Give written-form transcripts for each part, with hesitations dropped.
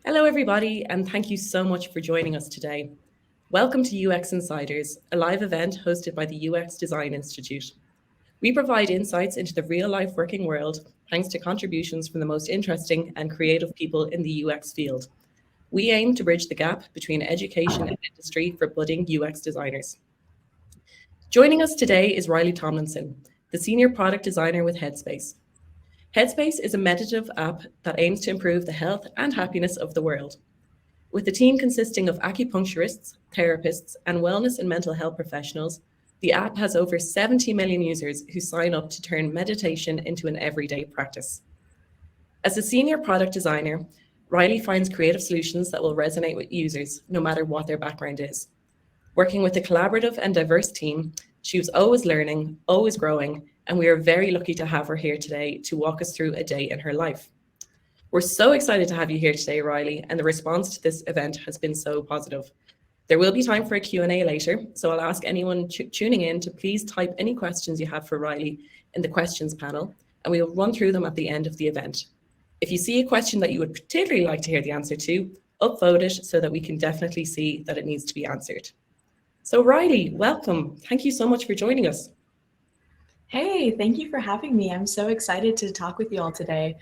Hello, everybody, and thank you so much for joining us today. Welcome to UX Insiders, a live event hosted by the UX Design Institute. We provide insights into the real-life working world thanks to contributions from the most interesting and creative people in the UX field. We aim to bridge the gap between education and industry for budding UX designers. Joining us today is Riley Tomlinson, the Senior Product Designer with Headspace. Headspace is a meditative app that aims to improve the health and happiness of the world. With a team consisting of acupuncturists, therapists, and wellness and mental health professionals, the app has over 70 million users who sign up to turn meditation into an everyday practice. As a senior product designer, Riley finds creative solutions that will resonate with users, no matter what their background is. Working with a collaborative and diverse team, she was always learning, always growing, and we are very lucky to have her here today to walk us through a day in her life. We're so excited to have you here today, Riley, and the response to this event has been so positive. There will be time for a Q&A later, so I'll ask anyone tuning in to please type any questions you have for Riley in the questions panel, and we will run through them at the end of the event. If you see a question that you would particularly like to hear the answer to, upvote it so that we can definitely see that it needs to be answered. So Riley, welcome. Thank you so much for joining us. Hey, thank you for having me. I'm so excited to talk with you all today.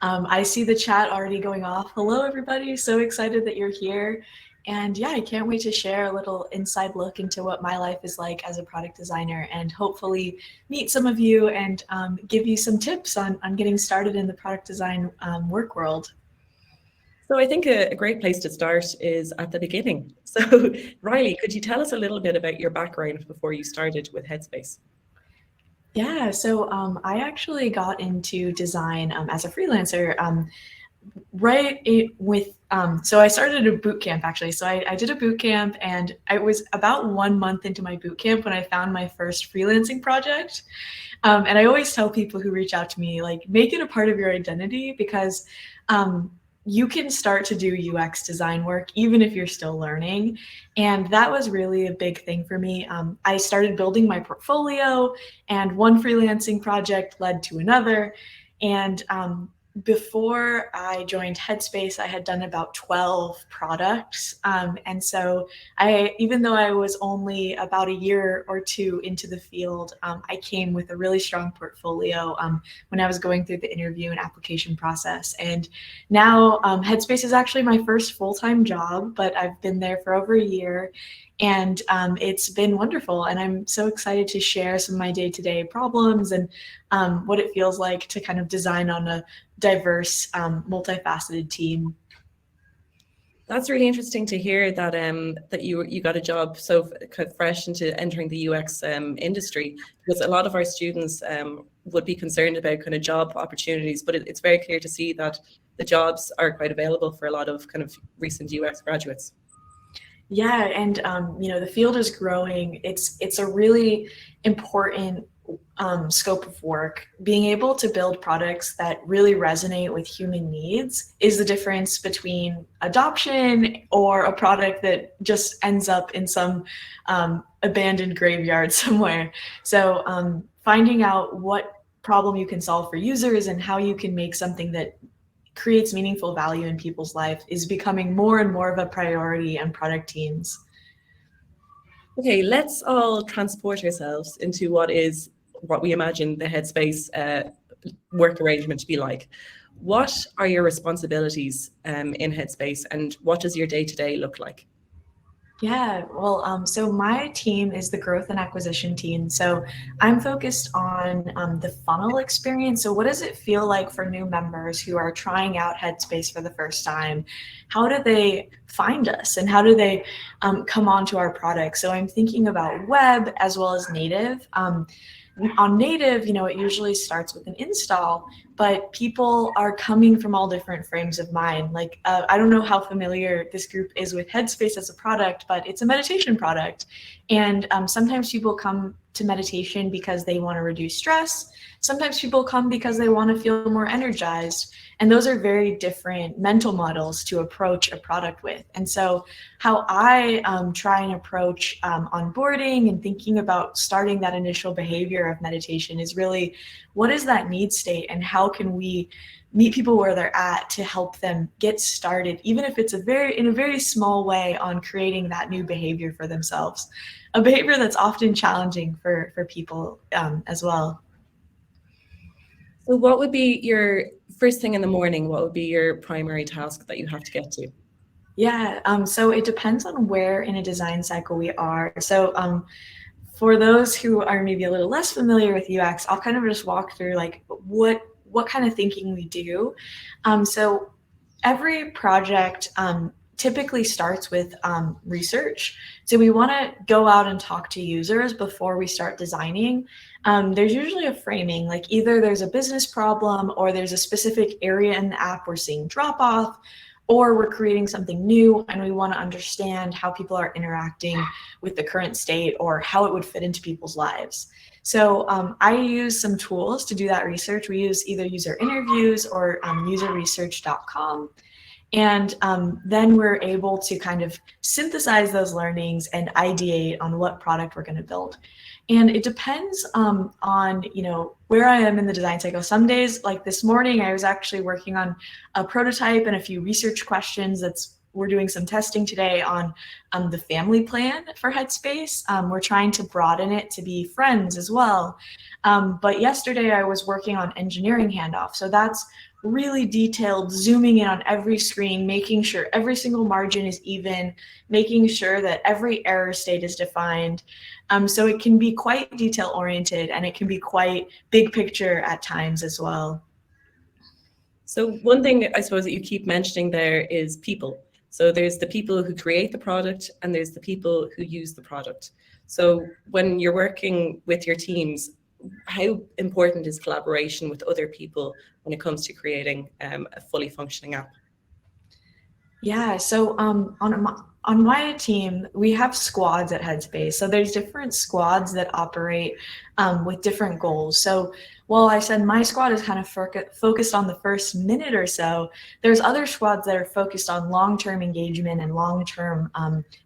I see the chat already going off. Hello, everybody. So excited that you're here. And yeah, I can't wait to share a little inside look into what my life is like as a product designer and hopefully meet some of you and give you some tips on getting started in the product design work world. So I think a great place to start is at the beginning. So Riley, could you tell us a little bit about your background before you started with Headspace? Yeah, so I actually got into design as a freelancer so I started a boot camp actually. So I did a boot camp and I was about 1 month into my boot camp when I found my first freelancing project. And I always tell people who reach out to me, like, make it a part of your identity because you can start to do UX design work even if you're still learning. And that was really a big thing for me. I started building my portfolio and one freelancing project led to another. And before I joined Headspace, I had done about 12 products. And so even though I was only about a year or two into the field, I came with a really strong portfolio when I was going through the interview and application process. And now Headspace is actually my first full-time job, but I've been there for over a year. And it's been wonderful. And I'm so excited to share some of my day-to-day problems and what it feels like to kind of design on a diverse, multifaceted team. That's really interesting to hear that that you got a job so fresh into entering the UX industry, because a lot of our students would be concerned about kind of job opportunities, but it's very clear to see that the jobs are quite available for a lot of kind of recent UX graduates. Yeah, and the field is growing. It's a really important scope of work. Being able to build products that really resonate with human needs is the difference between adoption or a product that just ends up in some abandoned graveyard somewhere. So finding out what problem you can solve for users and how you can make something that creates meaningful value in people's life is becoming more and more of a priority on product teams. Okay, let's all transport ourselves into what we imagine the Headspace work arrangement to be like. What are your responsibilities in Headspace, and what does your day-to-day look like? Yeah, well, so my team is the growth and acquisition team. So I'm focused on the funnel experience. So what does it feel like for new members who are trying out Headspace for the first time? How do they find us and how do they come onto our product? So I'm thinking about web as well as native. On native, it usually starts with an install, but people are coming from all different frames of mind. Like, I don't know how familiar this group is with Headspace as a product, but it's a meditation product. And sometimes people come to meditation because they want to reduce stress. Sometimes people come because they want to feel more energized. And those are very different mental models to approach a product with. And so how I try and approach onboarding and thinking about starting that initial behavior of meditation is really, what is that need state and how how can we meet people where they're at to help them get started, even if it's in a very small way, on creating that new behavior for themselves, a behavior that's often challenging for people as well. So what would be your first thing in the morning? What would be your primary task that you have to get to? Yeah, so it depends on where in a design cycle we are. So for those who are maybe a little less familiar with UX, I'll kind of just walk through like what kind of thinking we do. So every project typically starts with research. So we want to go out and talk to users before we start designing. There's usually a framing, like either there's a business problem or there's a specific area in the app we're seeing drop off, or we're creating something new and we want to understand how people are interacting with the current state or how it would fit into people's lives. So I use some tools to do that research. We use either user interviews or userresearch.com. And then we're able to kind of synthesize those learnings and ideate on what product we're going to build. And it depends on, where I am in the design cycle. Some days, like this morning, I was actually working on a prototype and a few research questions. We're doing some testing today on the family plan for Headspace. We're trying to broaden it to be friends as well. But yesterday I was working on engineering handoff. So that's really detailed, zooming in on every screen, making sure every single margin is even, making sure that every error state is defined. So it can be quite detail oriented and it can be quite big picture at times as well. So one thing I suppose that you keep mentioning there is people. So there's the people who create the product and there's the people who use the product. So when you're working with your teams, how important is collaboration with other people when it comes to creating a fully functioning app? Yeah, so on my team, we have squads at Headspace. So there's different squads that operate with different goals. So while I said my squad is kind of focused on the first minute or so, there's other squads that are focused on long-term engagement and long-term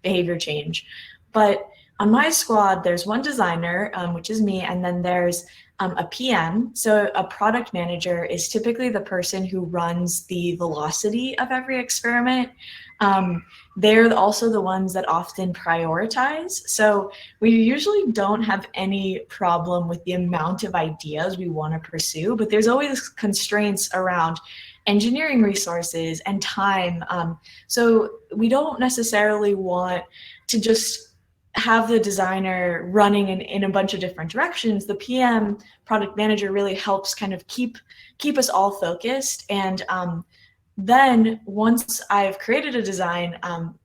behavior change. But on my squad, there's one designer, which is me, and then there's a PM. So a product manager is typically the person who runs the velocity of every experiment. They're also the ones that often prioritize. So we usually don't have any problem with the amount of ideas we want to pursue, but there's always constraints around engineering resources and time. So we don't necessarily want to just have the designer running in a bunch of different directions. The PM, product manager, really helps kind of keep us all focused. And then once I've created a design,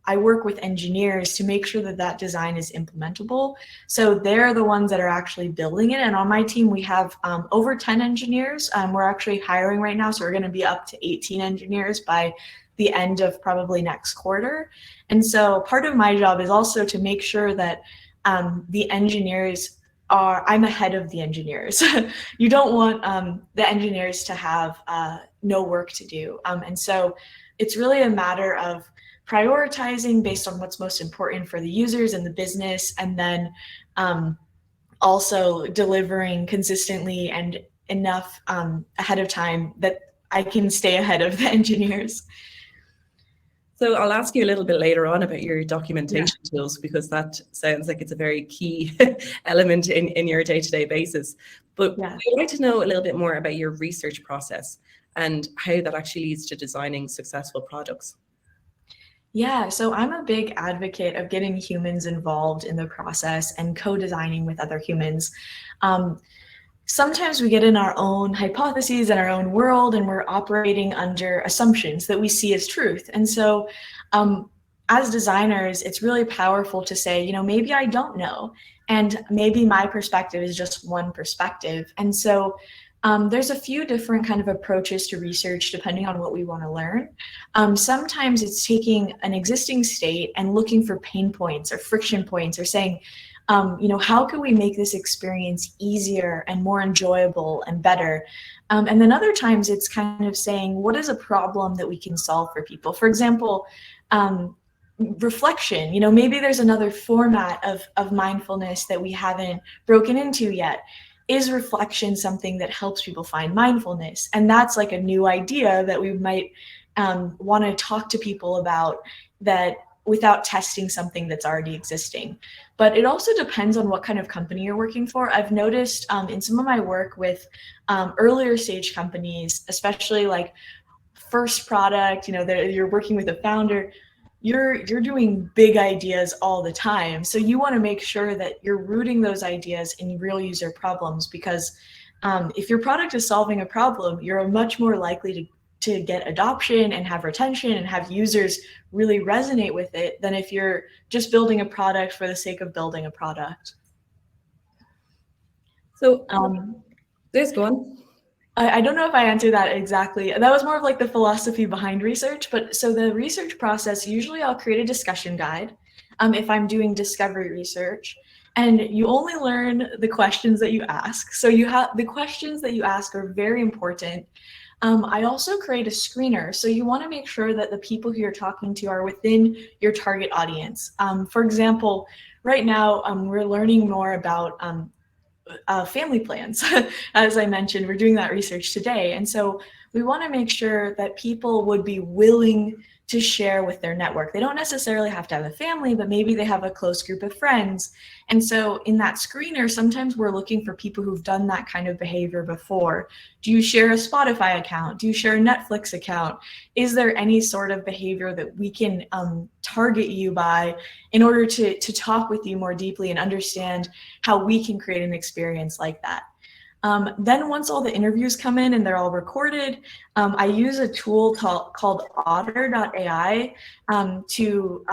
I work with engineers to make sure that that design is implementable. So they're the ones that are actually building it. And on my team, we have over 10 engineers. We're actually hiring right now. So we're going to be up to 18 engineers by the end of probably next quarter. And so part of my job is also to make sure that the engineers I'm ahead of the engineers. You don't want the engineers to have no work to do. And so it's really a matter of prioritizing based on what's most important for the users and the business, and then also delivering consistently and enough ahead of time that I can stay ahead of the engineers. So I'll ask you a little bit later on about your documentation tools, because that sounds like it's a very key element in your day-to-day basis. But I'd like to know a little bit more about your research process and how that actually leads to designing successful products. Yeah, so I'm a big advocate of getting humans involved in the process and co-designing with other humans. Sometimes we get in our own hypotheses and our own world, and we're operating under assumptions that we see as truth. And so as designers, it's really powerful to say, maybe I don't know, and maybe my perspective is just one perspective. And so there's a few different kind of approaches to research depending on what we want to learn. Sometimes it's taking an existing state and looking for pain points or friction points, or saying, how can we make this experience easier and more enjoyable and better? And then other times it's kind of saying, what is a problem that we can solve for people? For example, reflection, maybe there's another format of mindfulness that we haven't broken into yet. is reflection something that helps people find mindfulness? And that's like a new idea that we might want to talk to people about, that without testing something that's already existing. But it also depends on what kind of company you're working for. I've noticed in some of my work with earlier stage companies, especially like first product, that you're working with a founder, you're doing big ideas all the time. So you want to make sure that you're rooting those ideas in real user problems, because if your product is solving a problem, you're much more likely to get adoption and have retention and have users really resonate with it than if you're just building a product for the sake of building a product. So let's go on. I don't know if I answered that exactly. That was more of like the philosophy behind research. But so the research process, usually I'll create a discussion guide if I'm doing discovery research. And you only learn the questions that you ask. So you have the questions that you ask are very important. I also create a screener. So you want to make sure that the people who you're talking to are within your target audience. For example, right now we're learning more about family plans. As I mentioned, we're doing that research today. And so we want to make sure that people would be willing to share with their network. They don't necessarily have to have a family, but maybe they have a close group of friends. And so in that screener, sometimes we're looking for people who've done that kind of behavior before. Do you share a Spotify account? Do you share a Netflix account? Is there any sort of behavior that we can target you by in order to talk with you more deeply and understand how we can create an experience like that? Then once all the interviews come in and they're all recorded, I use a tool called otter.ai to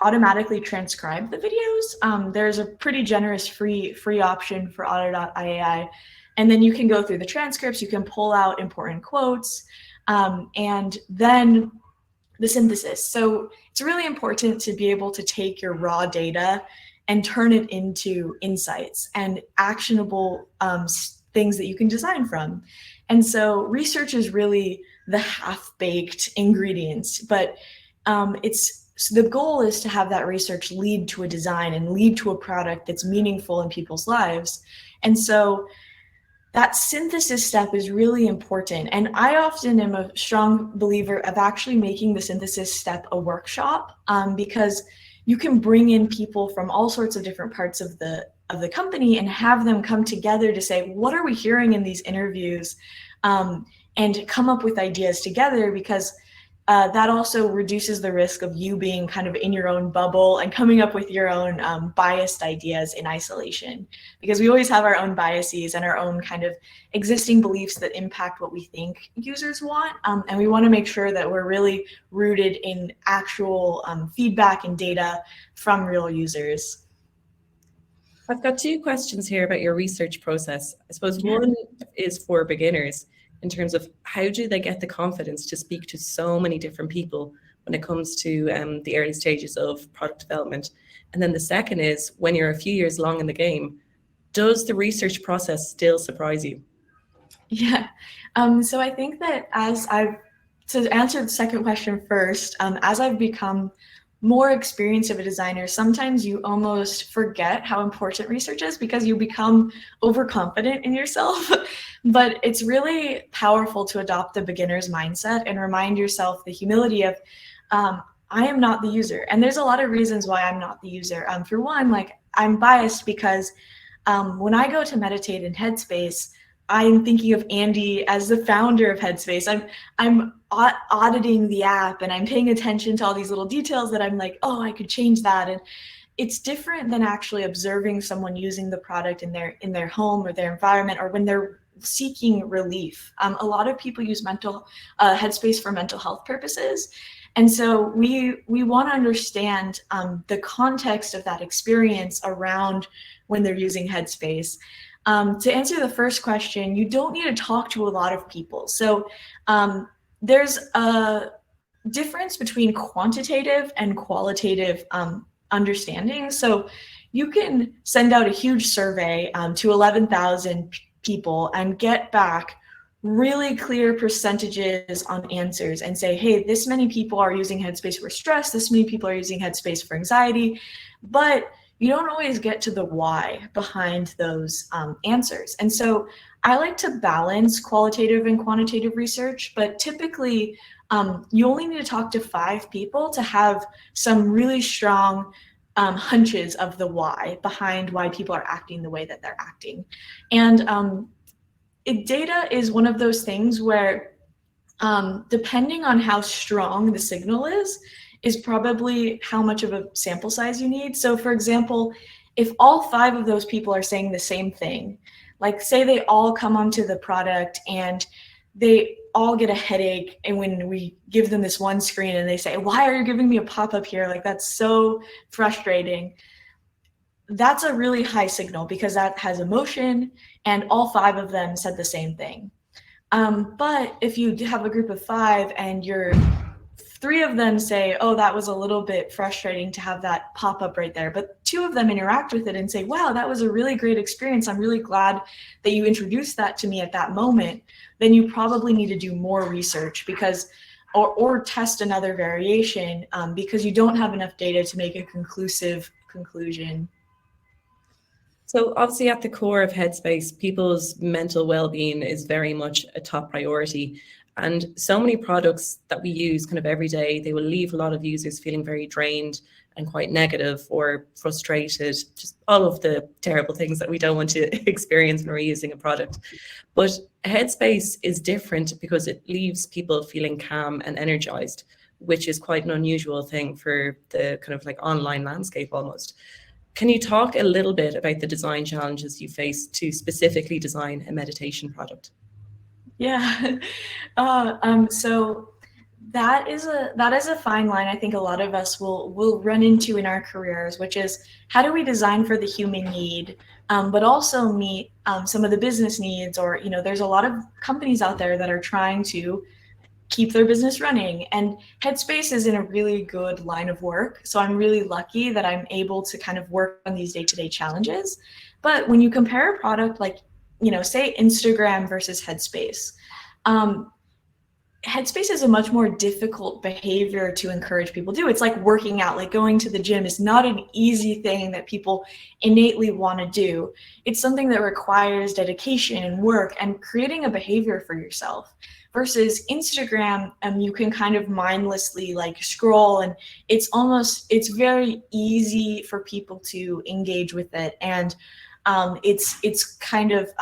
automatically transcribe the videos. There's a pretty generous free option for otter.ai. And then you can go through the transcripts, you can pull out important quotes, and then the synthesis. So it's really important to be able to take your raw data and turn it into insights and actionable things that you can design from. And so research is really the half-baked ingredients, but so the goal is to have that research lead to a design and lead to a product that's meaningful in people's lives. And so that synthesis step is really important. And I often am a strong believer of actually making the synthesis step a workshop, because you can bring in people from all sorts of different parts of the company and have them come together to say, what are we hearing in these interviews, and come up with ideas together, because that also reduces the risk of you being kind of in your own bubble and coming up with your own biased ideas in isolation, because we always have our own biases and our own kind of existing beliefs that impact what we think users want. And we want to make sure that we're really rooted in actual feedback and data from real users. I've got two questions here about your research process. I suppose one is for beginners, in terms of how do they get the confidence to speak to so many different people when it comes to the early stages of product development. And then the second is, when you're a few years long in the game, does the research process still surprise you? Yeah. So I think that to answer the second question first, as I've become more experienced of a designer, sometimes you almost forget how important research is because you become overconfident in yourself. But it's really powerful to adopt the beginner's mindset and remind yourself the humility of, I am not the user. And there's a lot of reasons why I'm not the user. For one, like, I'm biased because when I go to meditate in Headspace, I'm thinking of Andy as the founder of Headspace. I'm auditing the app and I'm paying attention to all these little details that I'm like, oh, I could change that. And it's different than actually observing someone using the product in their home or their environment, or when they're seeking relief. A lot of people use Headspace for mental health purposes. And so we want to understand the context of that experience around when they're using Headspace. To answer the first question, you don't need to talk to a lot of people. So there's a difference between quantitative and qualitative understanding. So you can send out a huge survey to 11,000 people and get back really clear percentages on answers and say, hey, this many people are using Headspace for stress, this many people are using Headspace for anxiety. But you don't always get to the why behind those answers. And so I like to balance qualitative and quantitative research, but typically you only need to talk to 5 people to have some really strong hunches of the why behind why people are acting the way that they're acting. And data is one of those things where depending on how strong the signal is probably how much of a sample size you need. So for example, if all 5 of those people are saying the same thing, like say they all come onto the product and they all get a headache, and when we give them this one screen and they say, why are you giving me a pop-up here? Like, that's so frustrating. That's a really high signal because that has emotion, and all 5 of them said the same thing. But if you have a group of 5 and 3 of them say, oh, that was a little bit frustrating to have that pop up right there, but 2 of them interact with it and say, wow, that was a really great experience. I'm really glad that you introduced that to me at that moment. Then you probably need to do more research because, or test another variation because you don't have enough data to make a conclusive conclusion. So obviously at the core of Headspace, people's mental well-being is very much a top priority. And so many products that we use kind of every day, they will leave a lot of users feeling very drained and quite negative or frustrated, just all of the terrible things that we don't want to experience when we're using a product. But Headspace is different because it leaves people feeling calm and energized, which is quite an unusual thing for the kind of like online landscape almost. Can you talk a little bit about the design challenges you face to specifically design a meditation product? Yeah. So that is a fine line I think a lot of us will run into in our careers, which is how do we design for the human need, but also meet some of the business needs, or there's a lot of companies out there that are trying to keep their business running, and Headspace is in a really good line of work. So I'm really lucky that I'm able to kind of work on these day-to-day challenges. But when you compare a product like, say Instagram versus Headspace, Headspace is a much more difficult behavior to encourage people to do. It's like working out, like going to the gym is not an easy thing that people innately want to do. It's something that requires dedication and work and creating a behavior for yourself. Versus Instagram, you can kind of mindlessly like scroll, and it's very easy for people to engage with it. And it's kind of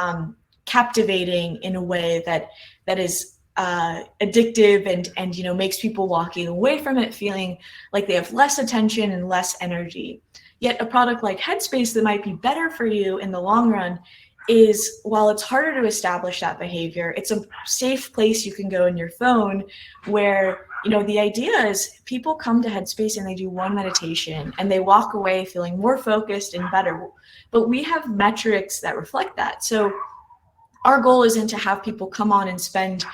captivating in a way that is addictive and makes people walking away from it feeling like they have less attention and less energy. Yet a product like Headspace that might be better for you in the long run is, while it's harder to establish that behavior, it's a safe place you can go in your phone where, the idea is people come to Headspace and they do one meditation and they walk away feeling more focused and better. But we have metrics that reflect that. So our goal isn't to have people come on and spend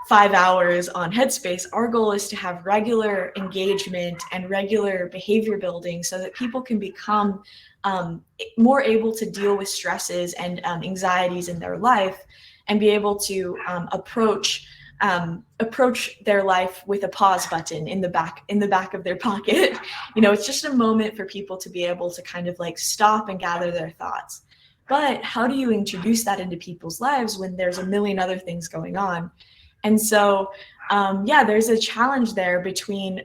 5 hours on Headspace. Our goal is to have regular engagement and regular behavior building so that people can become more able to deal with stresses and anxieties in their life, and be able to approach their life with a pause button in the back of their pocket. It's just a moment for people to be able to kind of like stop and gather their thoughts. But how do you introduce that into people's lives when there's a million other things going on? And so, there's a challenge there between,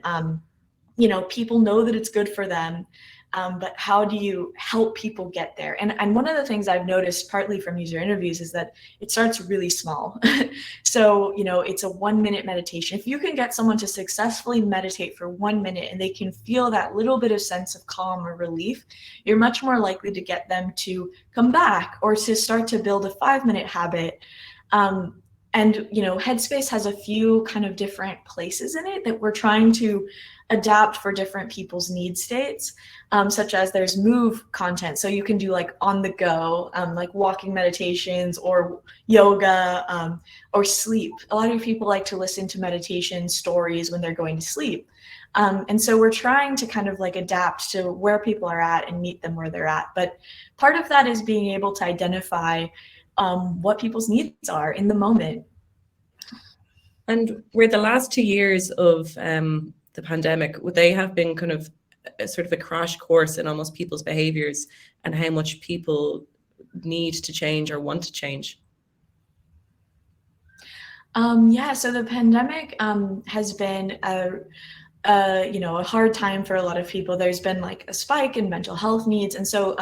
people know that it's good for them, but how do you help people get there? And one of the things I've noticed partly from user interviews is that it starts really small. So, it's a 1-minute meditation. If you can get someone to successfully meditate for 1 minute and they can feel that little bit of sense of calm or relief, you're much more likely to get them to come back or to start to build a 5-minute habit. And, Headspace has a few kind of different places in it that we're trying to adapt for different people's need states, such as there's move content. So you can do like on the go, like walking meditations or yoga, or sleep. A lot of people like to listen to meditation stories when they're going to sleep. And so we're trying to kind of like adapt to where people are at and meet them where they're at. But part of that is being able to identify what people's needs are in the moment. And where the last 2 years of the pandemic, would they have been kind of a sort of a crash course in almost people's behaviors and how much people need to change or want to change? Yeah, so the pandemic has been a hard time for a lot of people. There's been like a spike in mental health needs, and so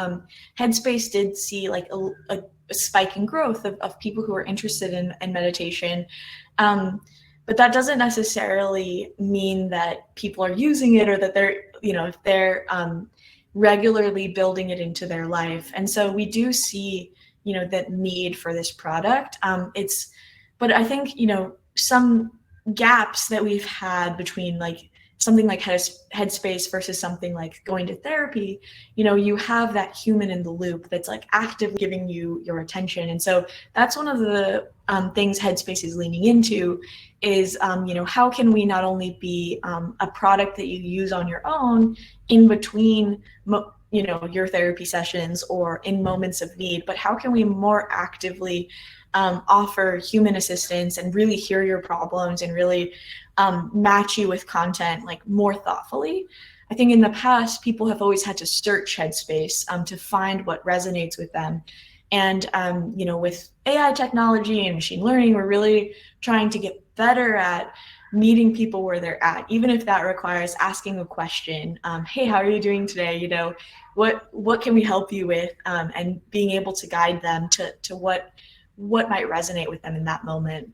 Headspace did see like a spike in growth of people who are interested in meditation. But that doesn't necessarily mean that people are using it or that they're regularly building it into their life. And so we do see, that need for this product. But I think, some gaps that we've had between like something like Headspace versus something like going to therapy, you have that human in the loop that's like actively giving you your attention. And so that's one of the things Headspace is leaning into is, how can we not only be a product that you use on your own in between, your therapy sessions or in moments of need, but how can we more actively offer human assistance and really hear your problems and really match you with content like more thoughtfully. I think in the past, people have always had to search Headspace to find what resonates with them. And, with AI technology and machine learning, we're really trying to get better at meeting people where they're at, even if that requires asking a question. Hey, how are you doing today? What can we help you with? And being able to guide them to what might resonate with them in that moment.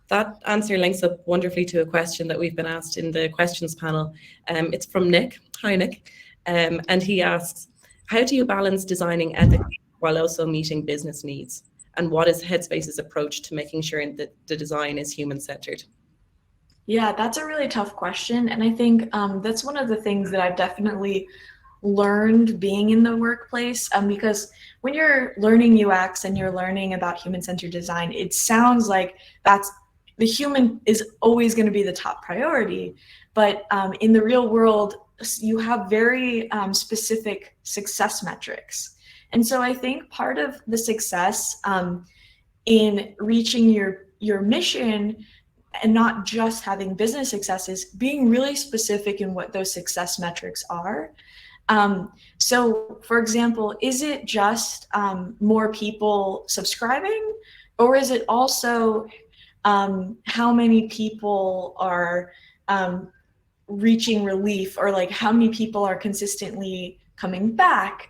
That answer links up wonderfully to a question that we've been asked in the questions panel. It's from Nick. Hi, Nick. And he asks, how do you balance designing ethically while also meeting business needs? And what is Headspace's approach to making sure that the design is human-centered? Yeah, that's a really tough question. And I think that's one of the things that I've definitely learned being in the workplace, because when you're learning UX and you're learning about human-centered design, it sounds like the human is always going to be the top priority. But in the real world, you have very specific success metrics. And so I think part of the success in reaching your mission and not just having business successes, being really specific in what those success metrics are. So for example, is it just more people subscribing, or is it also how many people are reaching relief, or like how many people are consistently coming back?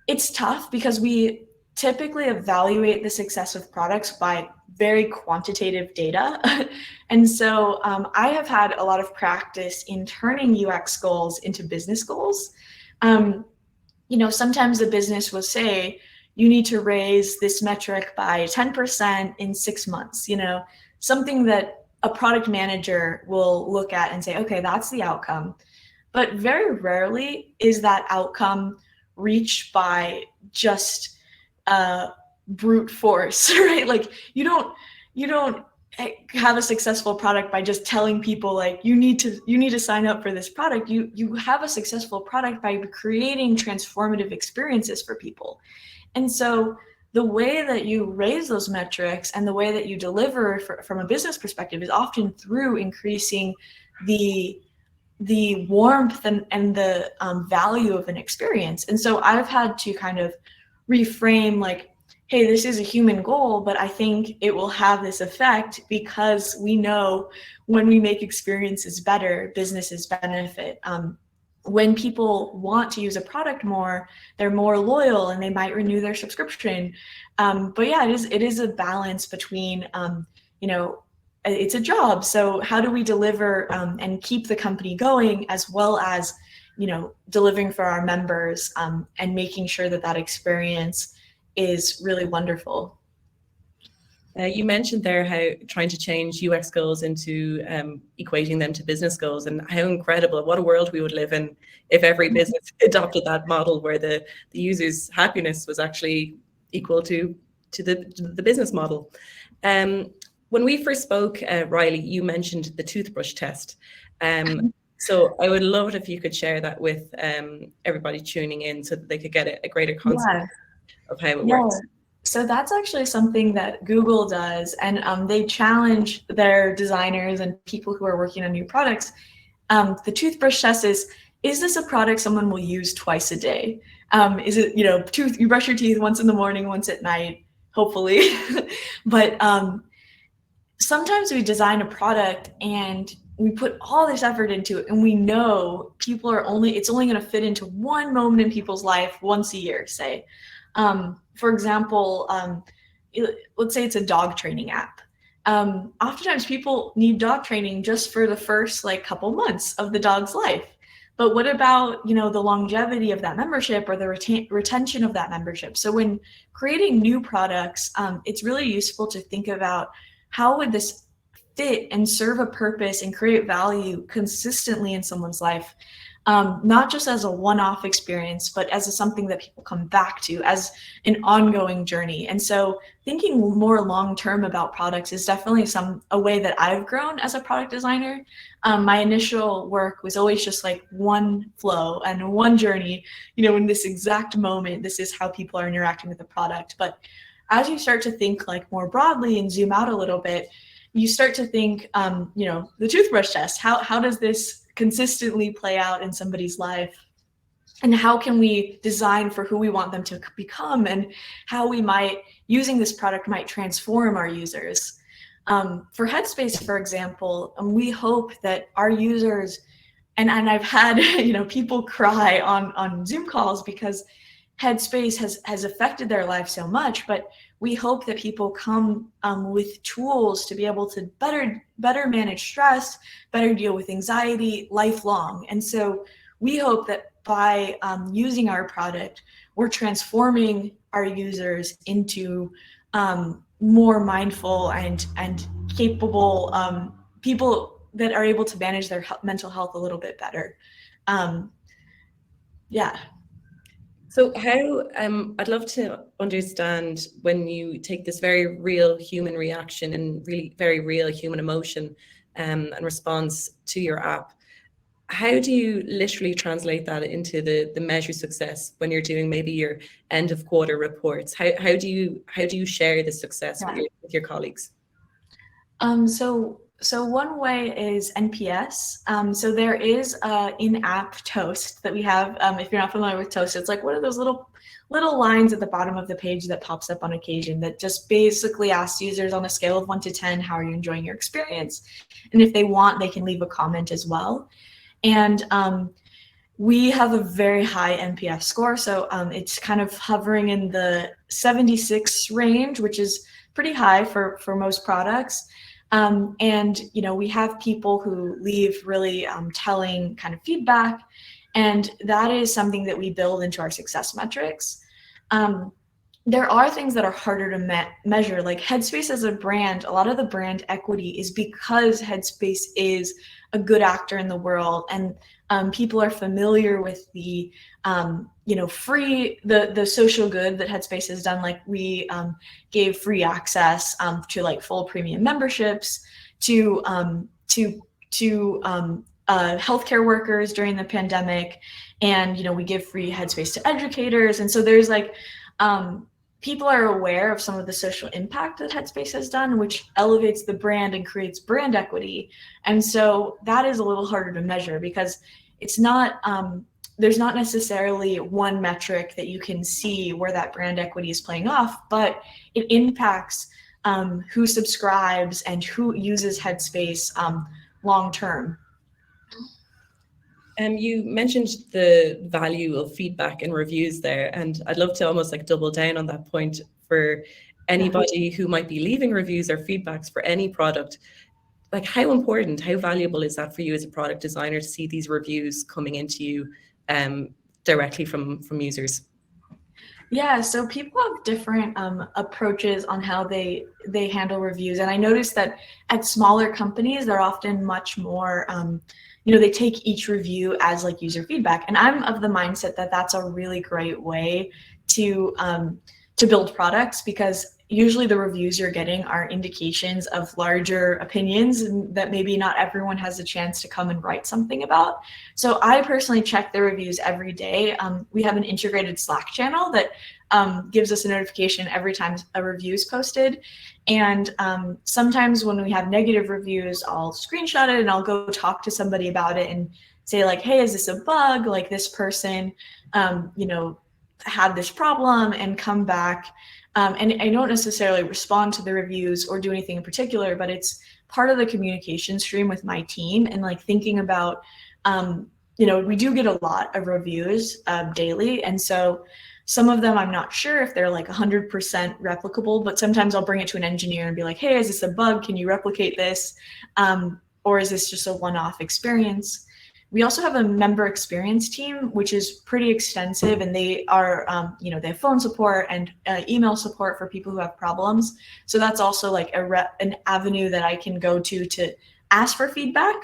It's tough because we typically evaluate the success of products by very quantitative data. And so I have had a lot of practice in turning UX goals into business goals. Sometimes the business will say, you need to raise this metric by 10% in 6 months, something that a product manager will look at and say, okay, that's the outcome. But very rarely is that outcome reached by just brute force, right? Like you don't have a successful product by just telling people like you need to sign up for this product. You have a successful product by creating transformative experiences for people. And so the way that you raise those metrics and the way that you deliver from a business perspective is often through increasing the warmth and the value of an experience. And so I've had to kind of reframe like, hey, this is a human goal, but I think it will have this effect because we know when we make experiences better, businesses benefit. When people want to use a product more, they're more loyal and they might renew their subscription. But yeah, it is a balance between, it's a job. So how do we deliver and keep the company going, as well as, delivering for our members and making sure that experience is really wonderful. You mentioned there how trying to change UX goals into equating them to business goals, and how incredible, what a world we would live in if every business adopted that model where the user's happiness was actually equal to the business model. When we first spoke, Riley, you mentioned the toothbrush test. So I would love it if you could share that with everybody tuning in so that they could get a greater concept of how it works. So that's actually something that Google does, and they challenge their designers and people who are working on new products The toothbrush test is this a product someone will use twice a day? Is it, you brush your teeth once in the morning, once at night, hopefully. But sometimes we design a product and we put all this effort into it, and we know it's only going to fit into one moment in people's life once a year, say. For example, let's say it's a dog training app. Oftentimes people need dog training just for the first couple months of the dog's life. But what about, the longevity of that membership or the retention of that membership? So when creating new products, it's really useful to think about how would this fit and serve a purpose and create value consistently in someone's life, not just as a one-off experience, but as something that people come back to as an ongoing journey. And so thinking more long-term about products is definitely a way that I've grown as a product designer. My initial work was always just one flow and one journey, in this exact moment, this is how people are interacting with the product. But as you start to think more broadly and zoom out a little bit, you start to think, the toothbrush test, how does this consistently play out in somebody's life? And how can we design for who we want them to become, and how using this product might transform our users? For Headspace, for example, we hope that our users, and I've had people cry on Zoom calls because Headspace has affected their life so much, but we hope that people come with tools to be able to better manage stress, better deal with anxiety lifelong. And so we hope that by using our product, we're transforming our users into more mindful and capable people that are able to manage their mental health a little bit better. Yeah. So how, I'd love to understand, when you take this very real human reaction and really very real human emotion and response to your app, how do you literally translate that into the measure success when you're doing maybe your end of quarter reports? How do you share the success with your colleagues? So one way is NPS. So there is an in-app toast that we have. If you're not familiar with toast, it's one of those little lines at the bottom of the page that pops up on occasion that just basically asks users on a scale of 1 to 10, how are you enjoying your experience? And if they want, they can leave a comment as well. And we have a very high NPS score. So it's kind of hovering in the 76 range, which is pretty high for most products. And we have people who leave really telling kind of feedback, and that is something that we build into our success metrics. There are things that are harder to measure, like Headspace as a brand. A lot of the brand equity is because Headspace is a good actor in the world, and people are familiar with the free, the social good that Headspace has done. We gave free access to full premium memberships to healthcare workers during the pandemic, and we give free Headspace to educators. And so there's people are aware of some of the social impact that Headspace has done, which elevates the brand and creates brand equity. And so that is a little harder to measure because it's not, there's not necessarily one metric that you can see where that brand equity is playing off, but it impacts who subscribes and who uses Headspace long term. You mentioned the value of feedback and reviews there, and I'd love to almost double down on that point for anybody who might be leaving reviews or feedbacks for any product. How important, how valuable is that for you as a product designer to see these reviews coming into you directly from users? Yeah, so people have different approaches on how they handle reviews, and I noticed that at smaller companies, they're often much more they take each review as user feedback. And I'm of the mindset that that's a really great way to build products, because usually the reviews you're getting are indications of larger opinions and that maybe not everyone has a chance to come and write something about. So I personally check the reviews every day. We have an integrated Slack channel that gives us a notification every time a review is posted. And sometimes when we have negative reviews, I'll screenshot it and I'll go talk to somebody about it and say like, hey, is this a bug? Like this person, had this problem, and come back. And I don't necessarily respond to the reviews or do anything in particular, but it's part of the communication stream with my team and like thinking about, we do get a lot of reviews daily. And so some of them I'm not sure if they're like 100% replicable, but sometimes I'll bring it to an engineer and be like, hey, is this a bug? Can you replicate this? Or is this just a one-off experience? We also have a member experience team, which is pretty extensive, and they are, they have phone support and email support for people who have problems. So that's also like an avenue that I can go to ask for feedback.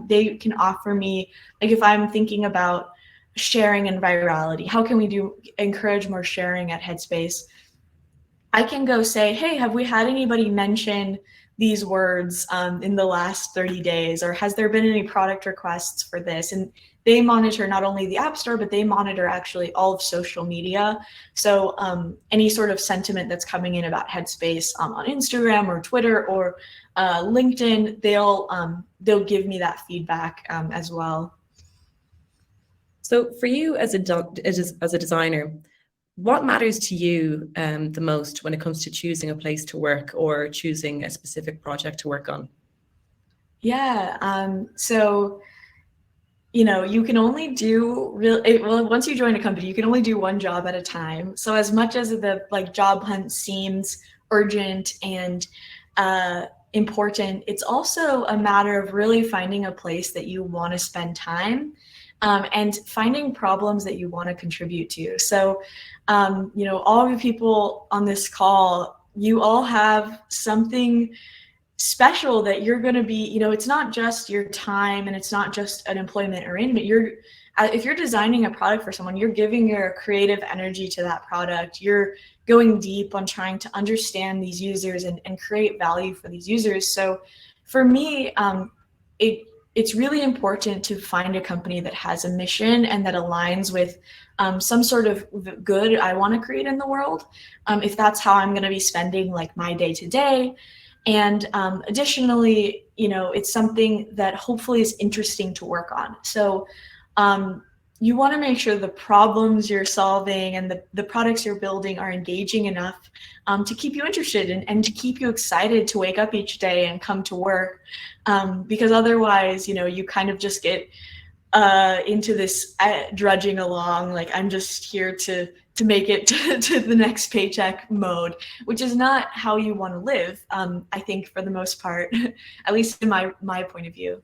They can offer me, like if I'm thinking about sharing and virality, how can we encourage more sharing at Headspace? I can go say, hey, have we had anybody mention these words in the last 30 days, or has there been any product requests for this? And they monitor not only the App Store, but they monitor actually all of social media. So any sort of sentiment that's coming in about Headspace on Instagram or Twitter or LinkedIn, they'll give me that feedback as well. So for you as a designer, what matters to you the most when it comes to choosing a place to work or choosing a specific project to work on? Yeah, so you can only do once you join a company, you can only do one job at a time. So as much as the job hunt seems urgent and important, it's also a matter of really finding a place that you want to spend time. And finding problems that you want to contribute to. So, all of the people on this call, you all have something special that you're going to be, it's not just your time and it's not just an employment arrangement. If you're designing a product for someone, you're giving your creative energy to that product. You're going deep on trying to understand these users and create value for these users. So for me, it's really important to find a company that has a mission and that aligns with some sort of good I want to create in the world, if that's how I'm going to be spending my day to day. And additionally, it's something that hopefully is interesting to work on. So you want to make sure the problems you're solving and the products you're building are engaging enough to keep you interested and to keep you excited to wake up each day and come to work. Because otherwise, you kind of just get into this drudging along, like I'm just here to make it to the next paycheck mode, which is not how you want to live, I think, for the most part, at least in my point of view.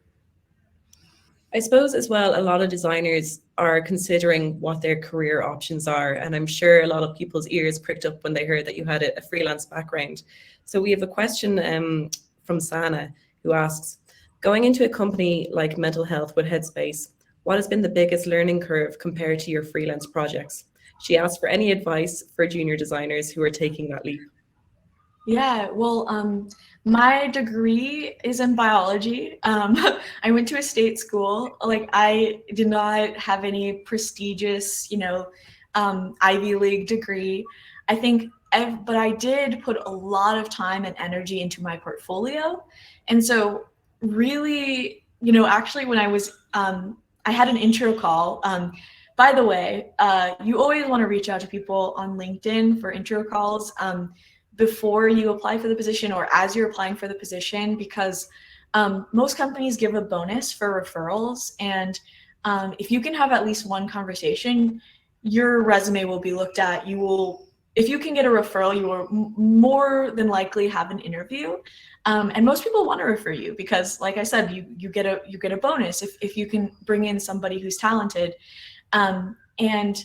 I suppose as well, a lot of designers are considering what their career options are. And I'm sure a lot of people's ears pricked up when they heard that you had a freelance background. So we have a question from Sana, who asks, going into a company like mental health with Headspace, what has been the biggest learning curve compared to your freelance projects? She asked for any advice for junior designers who are taking that leap. Yeah, well, my degree is in biology. I went to a state school. I did not have any prestigious, Ivy League degree. I think, but I did put a lot of time and energy into my portfolio. And so really, actually when I was, I had an intro call. By the way, you always want to reach out to people on LinkedIn for intro calls. Before you apply for the position or as you're applying for the position, because most companies give a bonus for referrals. And if you can have at least one conversation, your resume will be looked at. If you can get a referral, you will more than likely have an interview. And most people want to refer you because, like I said, you get a bonus if you can bring in somebody who's talented. And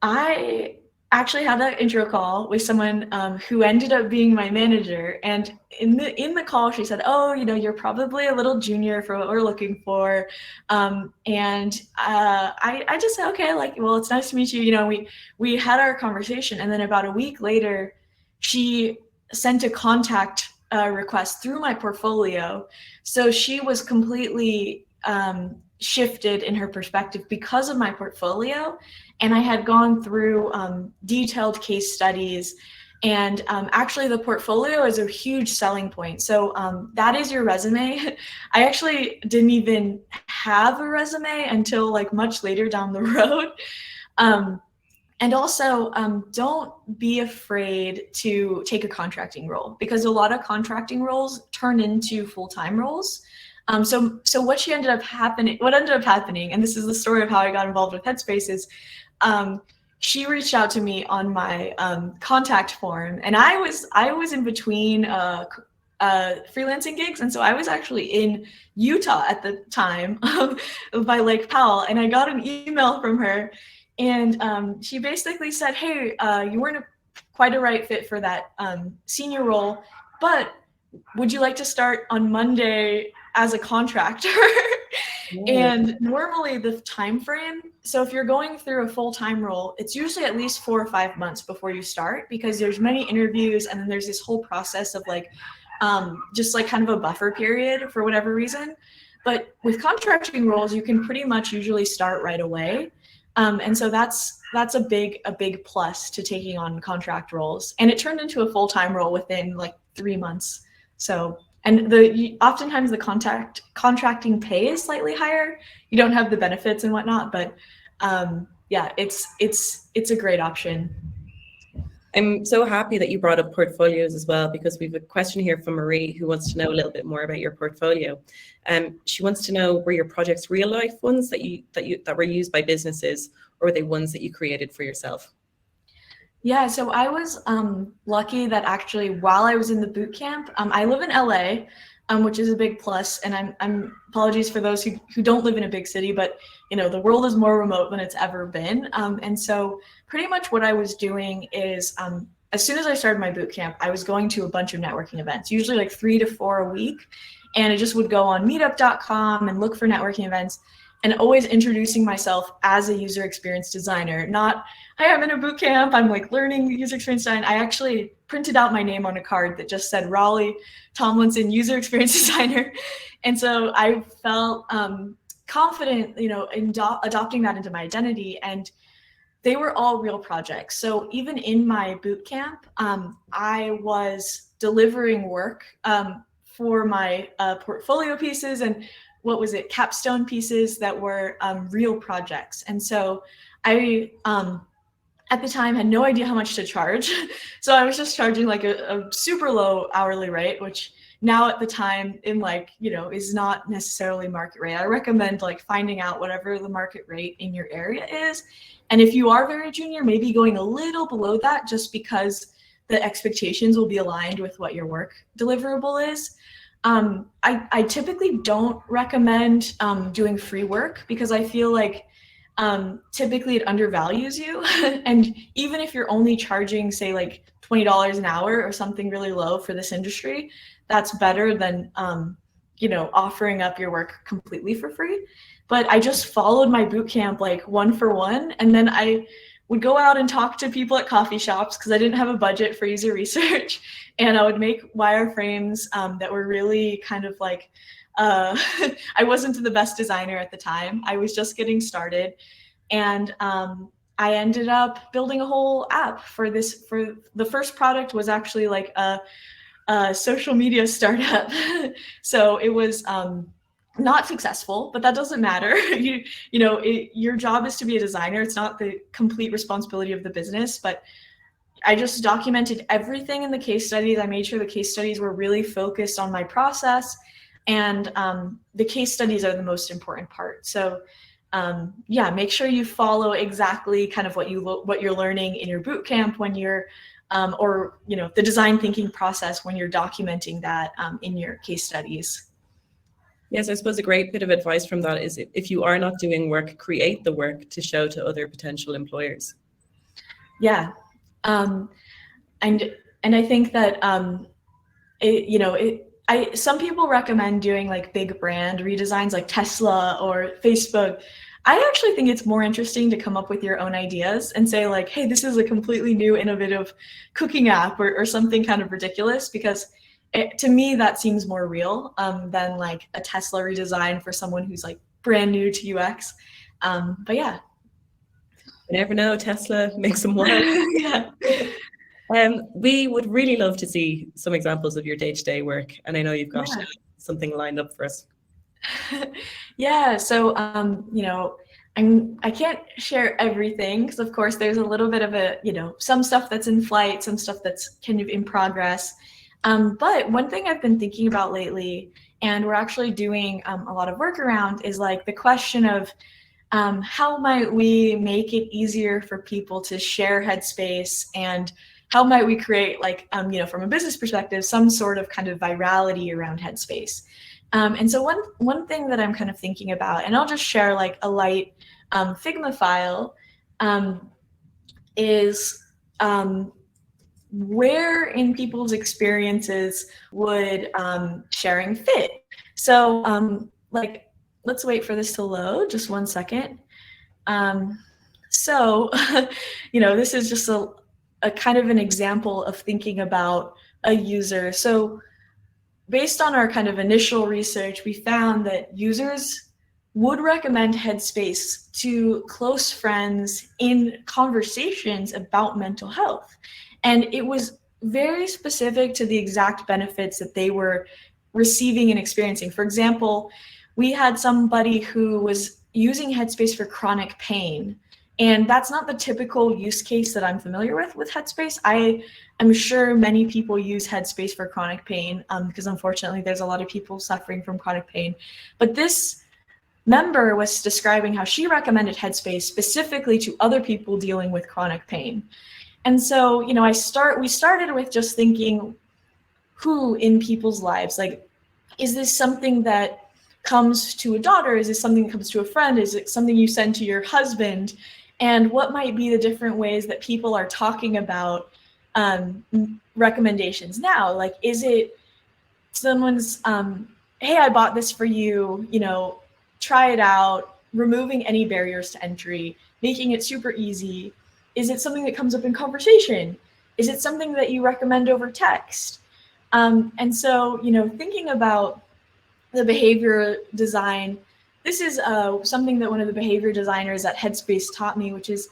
I actually had that intro call with someone who ended up being my manager. And in the call, she said, "Oh, you're probably a little junior for what we're looking for." And I just said, "Okay, well, it's nice to meet you." We had our conversation, and then about a week later, she sent a contact request through my portfolio. So she was completely shifted in her perspective because of my portfolio. And I had gone through detailed case studies. And actually, the portfolio is a huge selling point. So that is your resume. I actually didn't even have a resume until like much later down the road. And also, don't be afraid to take a contracting role, because a lot of contracting roles turn into full-time roles. So what ended up happening, and this is the story of how I got involved with Headspace, is she reached out to me on my contact form, and I was in between freelancing gigs, and so I was actually in Utah at the time by Lake Powell, and I got an email from her. And she basically said, hey, you weren't quite a right fit for that senior role, but would you like to start on Monday as a contractor? And normally the time frame, so if you're going through a full-time role, it's usually at least 4 or 5 months before you start, because there's many interviews, and then there's this whole process of like just like kind of a buffer period for whatever reason. But with contracting roles, you can pretty much usually start right away. And so that's a big plus to taking on contract roles. And it turned into a full-time role within like 3 months. So, and oftentimes the contracting pay is slightly higher. You don't have the benefits and whatnot, but yeah, it's a great option. I'm so happy that you brought up portfolios as well, because we have a question here from Marie, who wants to know a little bit more about your portfolio. She wants to know, were your projects real life ones that were used by businesses, or were they ones that you created for yourself? Yeah, so I was lucky that actually while I was in the boot camp, I live in LA, which is a big plus. And I'm apologies for those who don't live in a big city, but you know, the world is more remote than it's ever been. And so pretty much what I was doing is as soon as I started my boot camp, I was going to a bunch of networking events, usually like 3 to 4 a week. And I just would go on meetup.com and look for networking events, and always introducing myself as a user experience designer. Not, hi, I'm in a boot camp, I'm like learning user experience design. I actually printed out my name on a card that just said Raleigh Tomlinson, user experience designer. And so I felt confident, you know, in adopting that into my identity. And they were all real projects. So even in my boot camp, I was delivering work for my portfolio pieces and capstone pieces that were real projects. And so I, at the time, had no idea how much to charge. So I was just charging like a super low hourly rate, which now at the time in like, you know, is not necessarily market rate. I recommend like finding out whatever the market rate in your area is. And if you are very junior, maybe going a little below that, just because the expectations will be aligned with what your work deliverable is. I typically don't recommend doing free work, because I feel like typically it undervalues you. And even if you're only charging, say, like $20 an hour or something really low for this industry, that's better than you know, offering up your work completely for free. But I just followed my boot camp like one for one, and then I would go out and talk to people at coffee shops because I didn't have a budget for user research. And I would make wireframes that were really kind of like, I wasn't the best designer at the time. I was just getting started. And I ended up building a whole app for this. For the first product was actually like a social media startup. So it was not successful, but that doesn't matter. Your job is to be a designer. It's not the complete responsibility of the business, but I just documented everything in the case studies. I made sure the case studies were really focused on my process, and the case studies are the most important part. So yeah, make sure you follow exactly kind of what you're learning in your boot camp when you're or you know, the design thinking process when you're documenting that in your case studies. Yes, I suppose a great bit of advice from that is, if you are not doing work, create the work to show to other potential employers. Yeah, and I think that some people recommend doing like big brand redesigns like Tesla or Facebook. I actually think it's more interesting to come up with your own ideas and say like, hey, this is a completely new innovative cooking app or something kind of ridiculous, because to me that seems more real than like a Tesla redesign for someone who's like brand new to UX. But yeah. You never know, Tesla makes them wild. Yeah. We would really love to see some examples of your day-to-day work, and I know you've got Yeah. something lined up for us. Yeah, so I can't share everything because of course there's a little bit of a, some stuff that's in flight, some stuff that's kind of in progress. But one thing I've been thinking about lately, and we're actually doing a lot of work around, is like the question of how might we make it easier for people to share Headspace, and how might we create like, from a business perspective, some sort of kind of virality around Headspace. And so one thing that I'm kind of thinking about, and I'll just share like a light Figma file, is where in people's experiences would sharing fit. So like, let's wait for this to load, just 1 second. So, this is just a kind of an example of thinking about a user. So based on our kind of initial research, we found that users would recommend Headspace to close friends in conversations about mental health. And it was very specific to the exact benefits that they were receiving and experiencing. For example, we had somebody who was using Headspace for chronic pain. And that's not the typical use case that I'm familiar with Headspace. I'm sure many people use Headspace for chronic pain because unfortunately there's a lot of people suffering from chronic pain. But this member was describing how she recommended Headspace specifically to other people dealing with chronic pain. And so, we started with just thinking, who in people's lives, like, is this something that comes to a daughter? Is this something that comes to a friend? Is it something you send to your husband? And what might be the different ways that people are talking about recommendations now? Like, is it someone's, hey, I bought this for you, try it out, removing any barriers to entry, making it super easy? Is it something that comes up in conversation? Is it something that you recommend over text? And so, thinking about the behavior design, this is something that one of the behavior designers at Headspace taught me, which is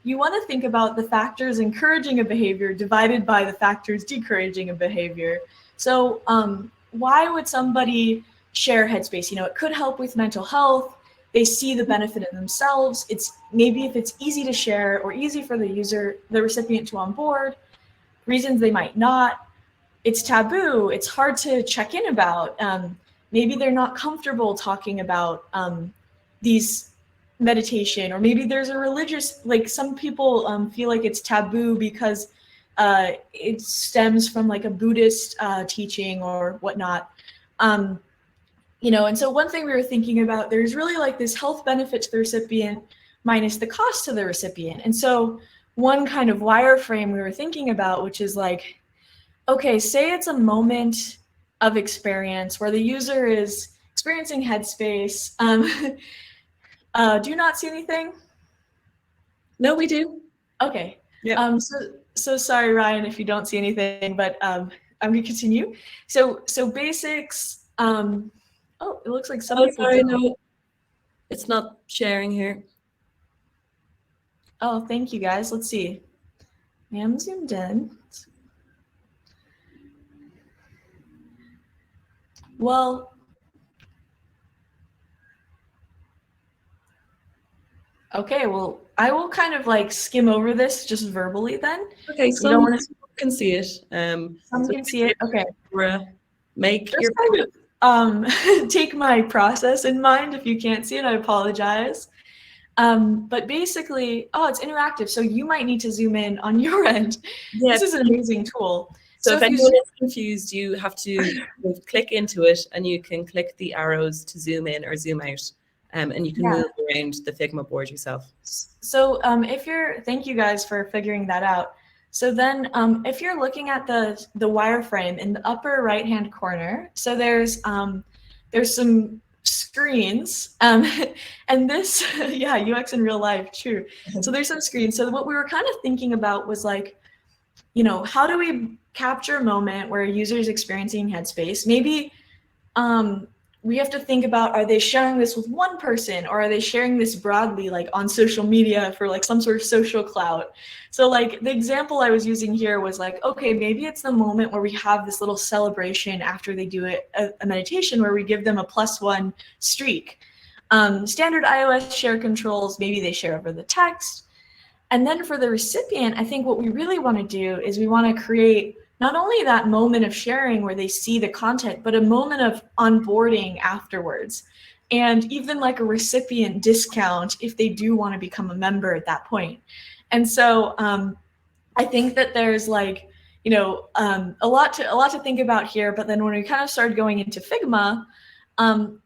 you want to think about the factors encouraging a behavior divided by the factors discouraging a behavior. So why would somebody share Headspace? It could help with mental health. They see the benefit in themselves. It's maybe if it's easy to share or easy for the recipient to onboard. Reasons they might not. It's taboo. It's hard to check in about. Maybe they're not comfortable talking about these meditation, or maybe there's a religious, like some people feel like it's taboo because it stems from like a Buddhist teaching or whatnot. And so one thing we were thinking about, there's really like this health benefit to the recipient minus the cost to the recipient. And so one kind of wireframe we were thinking about, which is like, okay, say it's a moment of experience where the user is experiencing Headspace. Do you not see anything? No, we do. Okay. Yeah. So sorry, Ryan, if you don't see anything, but I'm going to continue. So basics. Oh, it looks like some people. Sorry, no, it's not sharing here. Oh, thank you, guys. Let's see. I am zoomed in. Well, okay, well, I will kind of like skim over this just verbally then. Okay, so some can see it. Some can see it. Okay. Make just your kind of, take my process in mind. If you can't see it, I apologize. But basically, it's interactive. So you might need to zoom in on your end. Yeah. This is an amazing tool. So if anyone is confused, you have to click into it, and you can click the arrows to zoom in or zoom out, and you can move around the Figma board yourself. So thank you guys for figuring that out. So then if you're looking at the wireframe in the upper right-hand corner, so there's some screens, and this, yeah, UX in real life, true. So there's some screens. So what we were kind of thinking about was like, how do we capture a moment where a user is experiencing Headspace? Maybe we have to think about, are they sharing this with one person, or are they sharing this broadly, like on social media for like some sort of social clout? So like the example I was using here was like, okay, maybe it's the moment where we have this little celebration after they do a meditation where we give them a +1 streak. Standard iOS share controls, maybe they share over the text. And then for the recipient, I think what we really want to do is we want to create not only that moment of sharing where they see the content, but a moment of onboarding afterwards. And even like a recipient discount if they do want to become a member at that point. And so I think that there's like, a lot to think about here. But then when we kind of started going into Figma,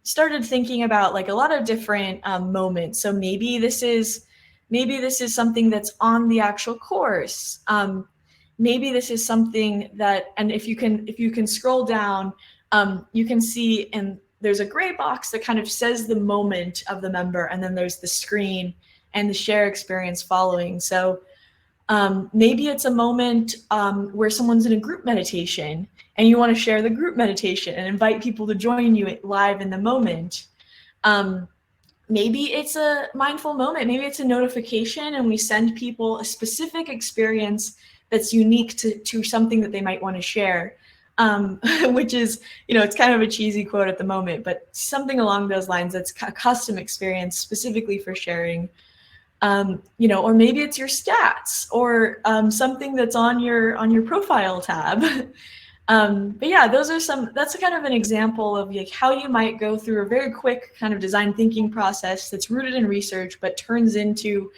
started thinking about like a lot of different moments. So maybe this is something that's on the actual course. Maybe this is something that, and if you can scroll down, you can see, and there's a gray box that kind of says the moment of the member, and then there's the screen and the share experience following. So maybe it's a moment where someone's in a group meditation and you want to share the group meditation and invite people to join you live in the moment. Maybe it's a mindful moment. Maybe it's a notification and we send people a specific experience that's unique to something that they might want to share, which is, it's kind of a cheesy quote at the moment, but something along those lines that's a custom experience specifically for sharing. Or maybe it's your stats or something that's on your profile tab. But yeah, that's kind of an example of like how you might go through a very quick kind of design thinking process that's rooted in research, but turns into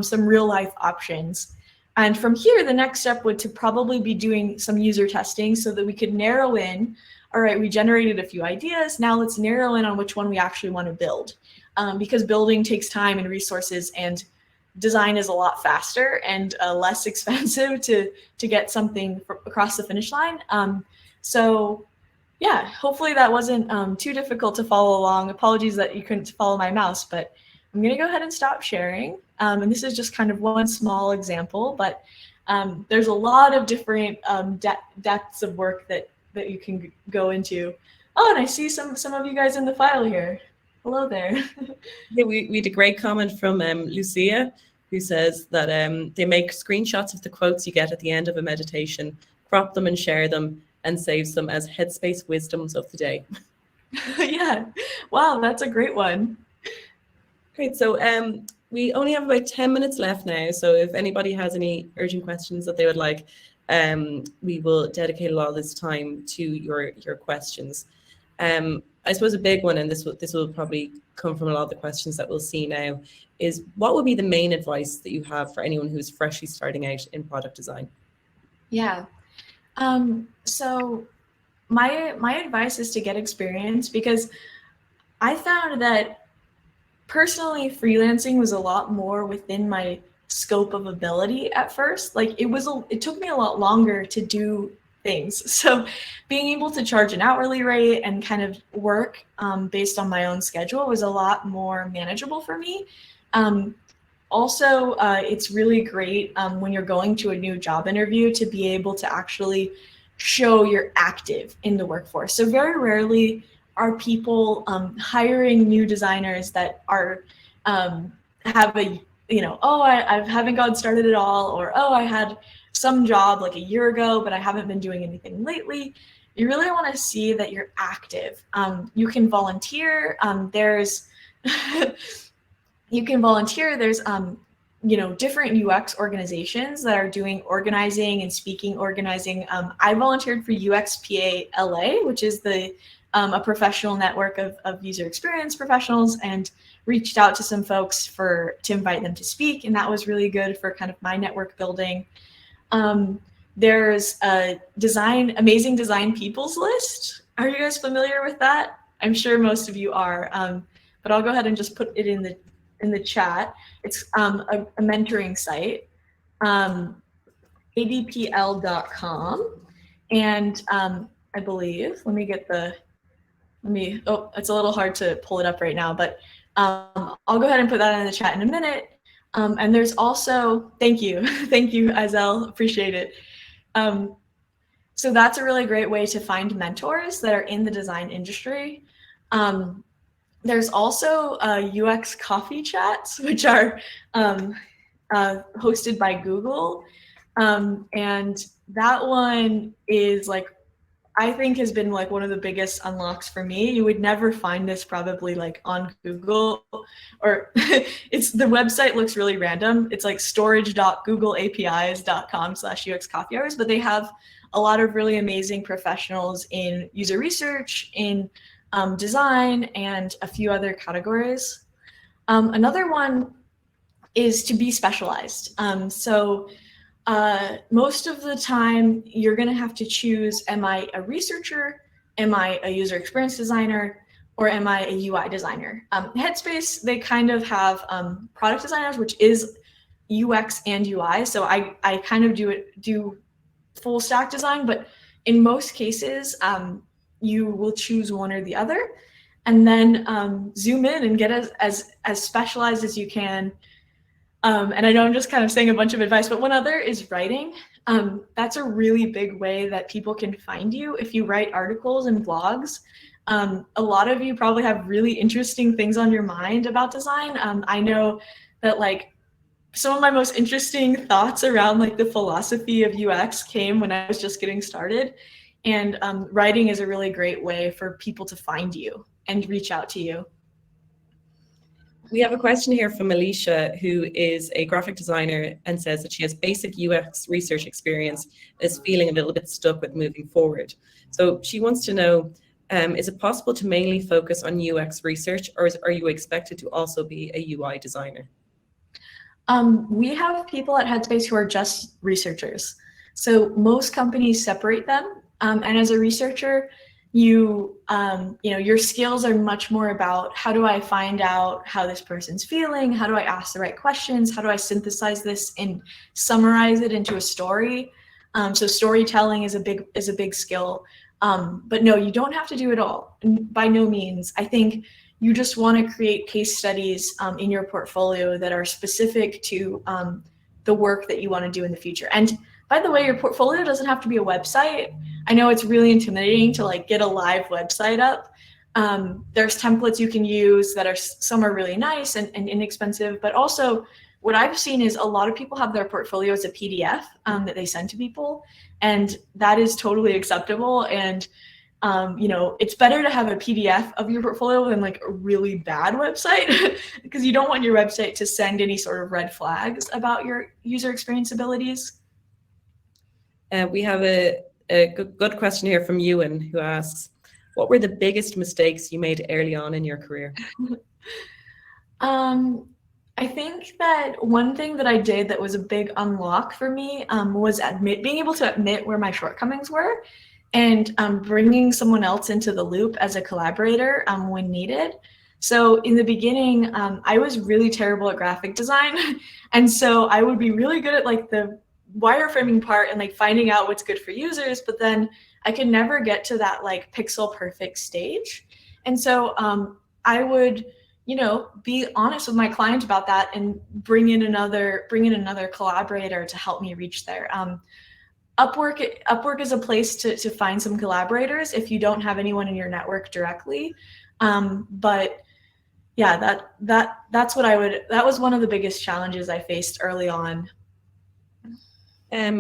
some real life options. And from here, the next step would to probably be doing some user testing so that we could narrow in, all right, we generated a few ideas, now let's narrow in on which one we actually want to build. Because building takes time and resources, and design is a lot faster and less expensive to get something across the finish line. So yeah, hopefully that wasn't too difficult to follow along. Apologies that you couldn't follow my mouse, but I'm going to go ahead and stop sharing. And this is just kind of one small example, but there's a lot of different depths of work that you can go into. Oh, and I see some of you guys in the file here. Hello there. Yeah, we had a great comment from Lucia, who says that they make screenshots of the quotes you get at the end of a meditation, crop them and share them, and saves them as Headspace wisdoms of the day. Yeah, wow, that's a great one. Great. So we only have about 10 minutes left now. So if anybody has any urgent questions that they would like, we will dedicate a lot of this time to your questions. I suppose a big one, and this will probably come from a lot of the questions that we'll see now, is what would be the main advice that you have for anyone who's freshly starting out in product design? Yeah. So my advice is to get experience, because I found that personally freelancing was a lot more within my scope of ability at first. Like it took me a lot longer to do things. So being able to charge an hourly rate and kind of work based on my own schedule was a lot more manageable for me. Also, it's really great when you're going to a new job interview to be able to actually show you're active in the workforce. So very rarely are people hiring new designers that are have a, oh, I haven't gotten started at all, or oh, I had some job like a year ago, but I haven't been doing anything lately. You really want to see that you're active. You can volunteer. There's you can volunteer. There's different UX organizations that are doing organizing and speaking organizing. I volunteered for UXPA LA, which is a professional network of user experience professionals, and reached out to some folks to invite them to speak, and that was really good for kind of my network building. There's a amazing design people's list. Are you guys familiar with that? I'm sure most of you are, but I'll go ahead and just put it in the chat. It's a mentoring site, adpl.com, and I believe, let me get the It's a little hard to pull it up right now, but I'll go ahead and put that in the chat in a minute. And there's also, thank you, thank you, Azel, appreciate it. So that's a really great way to find mentors that are in the design industry. There's also UX coffee chats, which are hosted by Google. And that one is like, I think has been like one of the biggest unlocks for me. You would never find this probably like on Google, or it's the website looks really random. It's like storage.googleapis.com/UX coffee hours, but they have a lot of really amazing professionals in user research, in design, and a few other categories. Another one is to be specialized. Most of the time, you're going to have to choose, am I a researcher? Am I a user experience designer? Or am I a UI designer? Headspace, they kind of have product designers, which is UX and UI. So I kind of do full stack design, but in most cases, you will choose one or the other, and then zoom in and get as specialized as you can. And I know I'm just kind of saying a bunch of advice, but one other is writing. That's a really big way that people can find you. If you write articles and blogs, a lot of you probably have really interesting things on your mind about design. I know that like some of my most interesting thoughts around like the philosophy of UX came when I was just getting started. And writing is a really great way for people to find you and reach out to you. We have a question here from Alicia, who is a graphic designer and says that she has basic UX research experience and is feeling a little bit stuck with moving forward. So she wants to know, is it possible to mainly focus on UX research, or are you expected to also be a UI designer? We have people at Headspace who are just researchers. So most companies separate them. And as a researcher, you know, your skills are much more about how do I find out how this person's feeling? How do I ask the right questions? How do I synthesize this and summarize it into a story? So storytelling is a big skill. But no, you don't have to do it all. By no means. I think you just want to create case studies in your portfolio that are specific to the work that you want to do in the future. And by the way, your portfolio doesn't have to be a website. I know it's really intimidating to like get a live website up. There's templates you can use that are, some are really nice and inexpensive, but also what I've seen is a lot of people have their portfolio as a PDF that they send to people, and that is totally acceptable. And you know, it's better to have a PDF of your portfolio than like a really bad website because you don't want your website to send any sort of red flags about your user experience abilities. We have a good question here from Ewan, who asks, what were the biggest mistakes you made early on in your career? I think that one thing that I did that was a big unlock for me was being able to admit where my shortcomings were, and bringing someone else into the loop as a collaborator when needed. So in the beginning, I was really terrible at graphic design. And so I would be really good at like the wireframing part and like finding out what's good for users, but then I could never get to that like pixel perfect stage. And so I would, you know, be honest with my client about that and bring in another collaborator to help me reach there. Upwork is a place to find some collaborators if you don't have anyone in your network directly. But yeah, that was one of the biggest challenges I faced early on.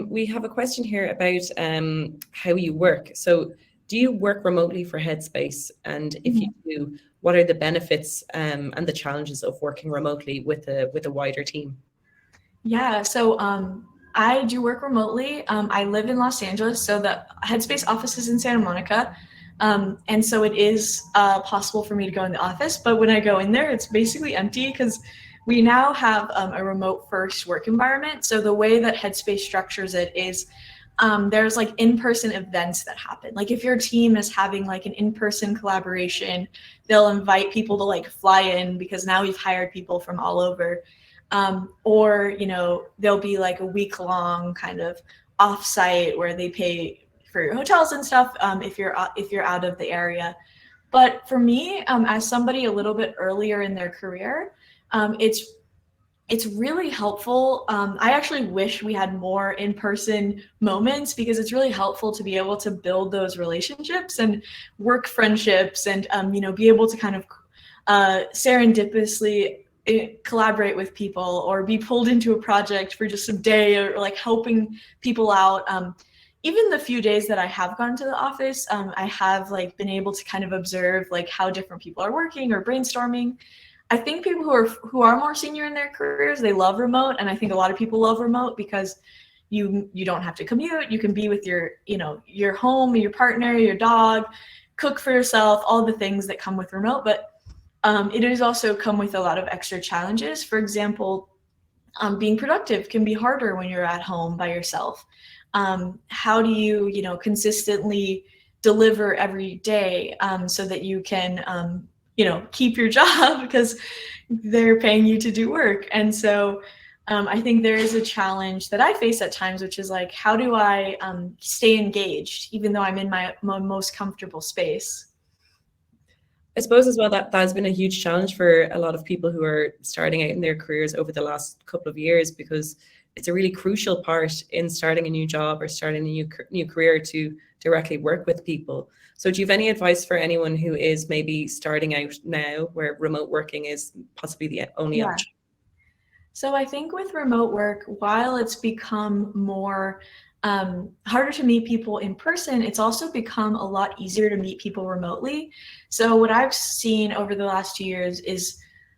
We have a question here about how you work. So do you work remotely for Headspace? And if you do, what are the benefits and the challenges of working remotely with a wider team? Yeah, so I do work remotely. I live in Los Angeles, so the Headspace office is in Santa Monica. And so it is possible for me to go in the office, but when I go in there, it's basically empty because we now have a remote first work environment. So the way that Headspace structures it is there's like in-person events that happen. Like if your team is having like an in-person collaboration, they'll invite people to like fly in because now we've hired people from all over. Or, you know, there'll be like a week-long kind of offsite where they pay for your hotels and stuff if you're out of the area. But for me, as somebody a little bit earlier in their career, it's really helpful. I actually wish we had more in-person moments, because it's really helpful to be able to build those relationships and work friendships, and be able to kind of serendipitously collaborate with people, or be pulled into a project for just a day, or like helping people out. Even the few days that I have gone to the office, I have like been able to kind of observe like how different people are working or brainstorming. I think people who are more senior in their careers, they love remote, and I think a lot of people love remote because you don't have to commute. You can be with your home, your partner, your dog, cook for yourself, all the things that come with remote. But it has also come with a lot of extra challenges. For example, being productive can be harder when you're at home by yourself. How do you consistently deliver every day so that you can keep your job, because they're paying you to do work? And so I think there is a challenge that I face at times, which is like, how do I stay engaged even though I'm in my most comfortable space? I suppose as well that has been a huge challenge for a lot of people who are starting out in their careers over the last couple of years, because it's a really crucial part in starting a new job or starting a new career to directly work with people. So do you have any advice for anyone who is maybe starting out now, where remote working is possibly the only option? So I think with remote work, while it's become more harder to meet people in person, it's also become a lot easier to meet people remotely. So what I've seen over the last 2 years is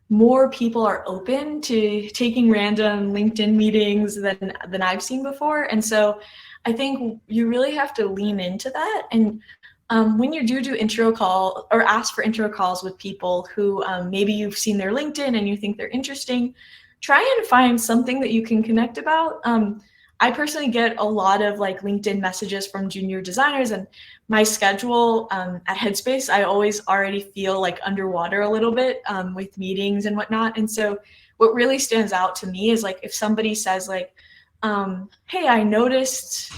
more people are open to taking random LinkedIn meetings than I've seen before. And so I think you really have to lean into that. And when you do intro call or ask for intro calls with people who maybe you've seen their LinkedIn and you think they're interesting, try and find something that you can connect about. I personally get a lot of like LinkedIn messages from junior designers, and my schedule at Headspace, I always already feel like underwater a little bit with meetings and whatnot. And so what really stands out to me is like if somebody says like, hey, I noticed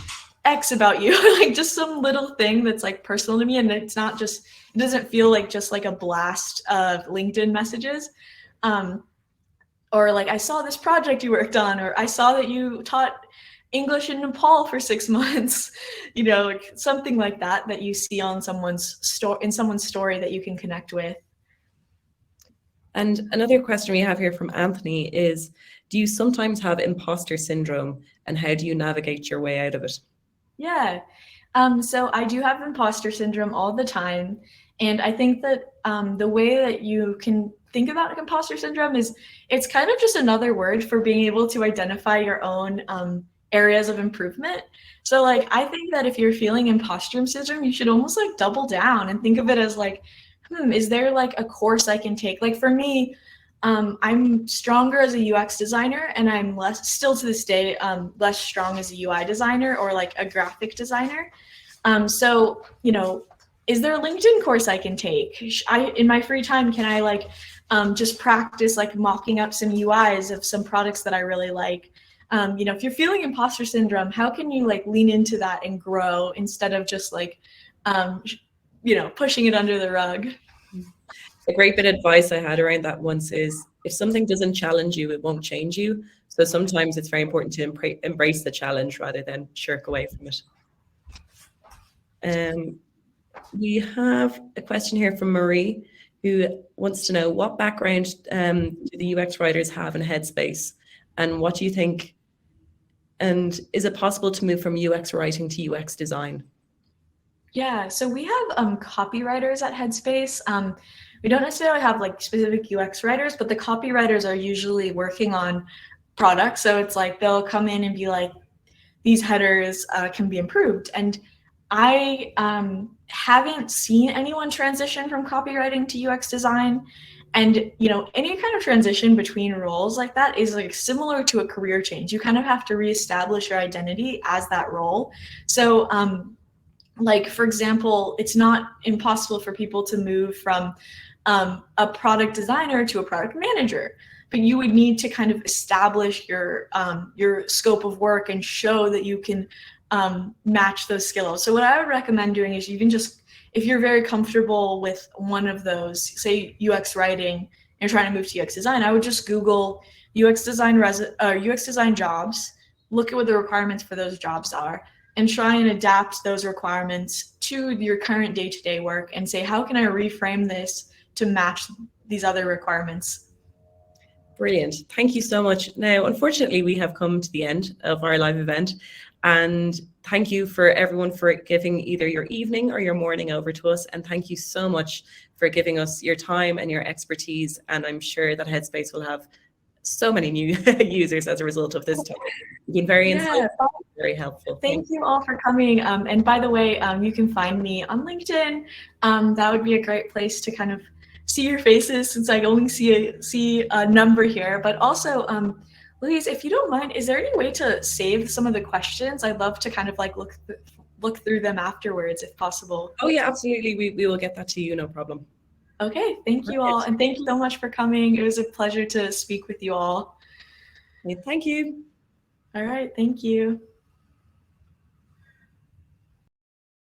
X about you, like just some little thing that's like personal to me, and it doesn't feel like just like a blast of LinkedIn messages. Or like, I saw this project you worked on, or I saw that you taught English in Nepal for 6 months, like something like that you see on someone's story that you can connect with. And another question we have here from Anthony is, do you sometimes have imposter syndrome, and how do you navigate your way out of it? Yeah. So I do have imposter syndrome all the time. And I think that the way that you can think about imposter syndrome is it's kind of just another word for being able to identify your own areas of improvement. So like, I think that if you're feeling imposter syndrome, you should almost like double down and think of it as like, is there like a course I can take? Like for me, I'm stronger as a UX designer, and I'm still to this day, less strong as a UI designer or like a graphic designer. So, is there a LinkedIn course I can take? In my free time, can I like just practice like mocking up some UIs of some products that I really like? If you're feeling imposter syndrome, how can you like lean into that and grow instead of just like, pushing it under the rug? A great bit of advice I had around that once is, if something doesn't challenge you, it won't change you. So sometimes it's very important to embrace the challenge rather than shirk away from it. We have a question here from Marie, who wants to know, what background do the UX writers have in Headspace, and what do you think, and is it possible to move from UX writing to UX design? Yeah, so we have copywriters at Headspace. We don't necessarily have like specific UX writers, but the copywriters are usually working on products. So it's like they'll come in and be like, these headers can be improved. And I haven't seen anyone transition from copywriting to UX design. And any kind of transition between roles like that is like similar to a career change. You kind of have to reestablish your identity as that role. So like, for example, it's not impossible for people to move from a product designer to a product manager, but you would need to kind of establish your scope of work and show that you can match those skills. So what I would recommend doing is you can just if you're very comfortable with one of those, say UX writing, and you're trying to move to UX design, I would just Google UX design UX design jobs, look at what the requirements for those jobs are, and try and adapt those requirements to your current day-to-day work and say, how can I reframe this to match these other requirements? Brilliant. Thank you so much. Now, unfortunately, we have come to the end of our live event. And thank you for everyone for giving either your evening or your morning over to us. And thank you so much for giving us your time and your expertise. And I'm sure that Headspace will have so many new users as a result of this topic. You've been very insightful, very helpful. Thank you all for coming. And by the way, you can find me on LinkedIn. That would be a great place to kind of see your faces, since I only see a number here. But also, Louise, if you don't mind, is there any way to save some of the questions? I'd love to kind of like look through them afterwards, if possible. Oh yeah, absolutely. We will get that to you, no problem. Okay, thank you all. And thank you so much for coming. It was a pleasure to speak with you all. Thank you. All right, thank you.